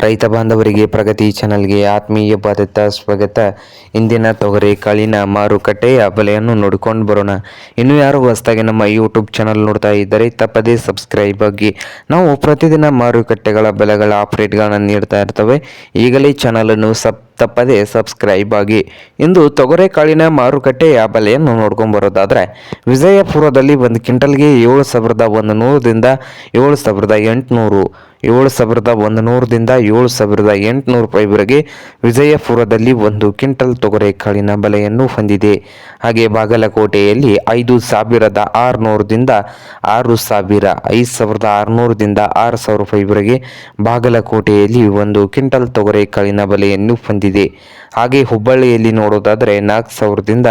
ರೈತ ಬಾಂಧವರಿಗೆ ಪ್ರಗತಿ ಚಾನಲ್ಗೆ ಆತ್ಮೀಯವಾದ ಸ್ವಾಗತ. ಇಂದಿನ ತೊಗರಿ ಕಾಳಿನ ಮಾರುಕಟ್ಟೆಯ ಬೆಲೆಯನ್ನು ನೋಡಿಕೊಂಡು ಬರೋಣ. ಇನ್ನು ಯಾರು ಹೊಸದಾಗಿ ನಮ್ಮ ಯೂಟ್ಯೂಬ್ ಚಾನಲ್ ನೋಡ್ತಾ ಇದ್ದರೆ ತಪ್ಪದೇ ಸಬ್ಸ್ಕ್ರೈಬ್ ಆಗಿ. ನಾವು ಪ್ರತಿದಿನ ಮಾರುಕಟ್ಟೆಗಳ ಬೆಲೆಗಳ ಅಪ್ಡೇಟ್ಗಳನ್ನು ನೀಡ್ತಾ ಇರ್ತವೆ. ಈಗಲೇ ಚಾನಲನ್ನು ತಪ್ಪದೇ ಸಬ್ಸ್ಕ್ರೈಬ್ ಆಗಿ. ಇಂದು ತೊಗರೆಕಾಳಿನ ಮಾರುಕಟ್ಟೆಯ ಬೆಲೆಯನ್ನು ನೋಡ್ಕೊಂಡು ಬರೋದಾದರೆ, ವಿಜಯಪುರದಲ್ಲಿ ಒಂದು ಕ್ವಿಂಟಲ್ಗೆ 7,100ದಿಂದ 7,800, 7,100ದಿಂದ 7,800 ರೂಪಾಯಿವರೆಗೆ ವಿಜಯಪುರದಲ್ಲಿ ಒಂದು ಕ್ವಿಂಟಲ್ ತೊಗರೆಕಾಳಿನ ಬೆಲೆಯನ್ನು ಹೊಂದಿದೆ. ಹಾಗೆ ಬಾಗಲಕೋಟೆಯಲ್ಲಿ 5,600ದಿಂದ 6,000, 5,600ದಿಂದ 6,000 ರೂಪಾಯಿವರೆಗೆ ಬಾಗಲಕೋಟೆಯಲ್ಲಿ ಒಂದು ಕ್ವಿಂಟಲ್ ತೊಗರೆಕಾಳಿನ ಬೆಲೆಯನ್ನು ಹೊಂದಿದೆ. ಹಾಗೆ ಹುಬ್ಬಳ್ಳಿಯಲ್ಲಿ ನೋಡೋದಾದರೆ 4,000ದಿಂದ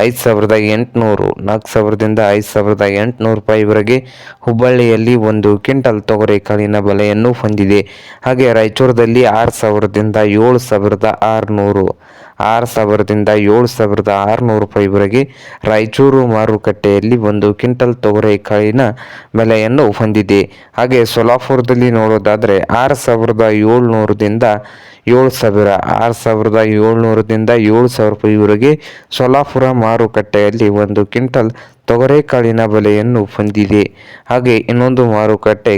5,800, 4,000ದಿಂದ 5,800 ರೂಪಾಯಿವರೆಗೆ ಹುಬ್ಬಳ್ಳಿಯಲ್ಲಿ ಒಂದು ಕ್ವಿಂಟಲ್ ತೊಗರೆಕಾಳಿನ ಬೆಲೆಯನ್ನು ಹೊಂದಿದೆ. ಹಾಗೆ ರಾಯಚೂರದಲ್ಲಿ 6,000ದಿಂದ 7,600, 6,000ದಿಂದ 7,600 ರೂಪಾಯಿವರೆಗೆ ರಾಯಚೂರು ಮಾರುಕಟ್ಟೆಯಲ್ಲಿ ಒಂದು ಕ್ವಿಂಟಲ್ ತೊಗರೆಕಾಳಿನ ಬೆಲೆಯನ್ನು ಹೊಂದಿದೆ. ಹಾಗೆ ಸೊಲ್ಲಾಪುರದಲ್ಲಿ ನೋಡೋದಾದರೆ 6,700ದಿಂದ 7,000, 6,700ದಿಂದ 7,000 ರೂಪಾಯಿವರೆಗೆ ಸೊಲ್ಲಾಪುರ ಮಾರುಕಟ್ಟೆಯಲ್ಲಿ ಒಂದು ಕ್ವಿಂಟಲ್ ತೊಗರೆಕಾಳಿನ ಬೆಲೆಯನ್ನು ಹೊಂದಿದೆ. ಹಾಗೆ ಇನ್ನೊಂದು ಮಾರುಕಟ್ಟೆ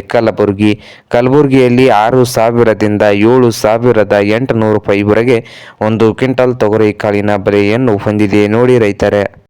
ಕಲಬುರಗಿಯಲ್ಲಿ 6,000ದಿಂದ 7,800 ರೂಪಾಯಿವರೆಗೆ ಒಂದು ಕ್ವಿಂಟಲ್ ತೊಗರೆಕಾಳಿನ ಬೆಲೆಯನ್ನು ಹೊಂದಿದೆ. ನೋಡಿ ರೈತರೇ,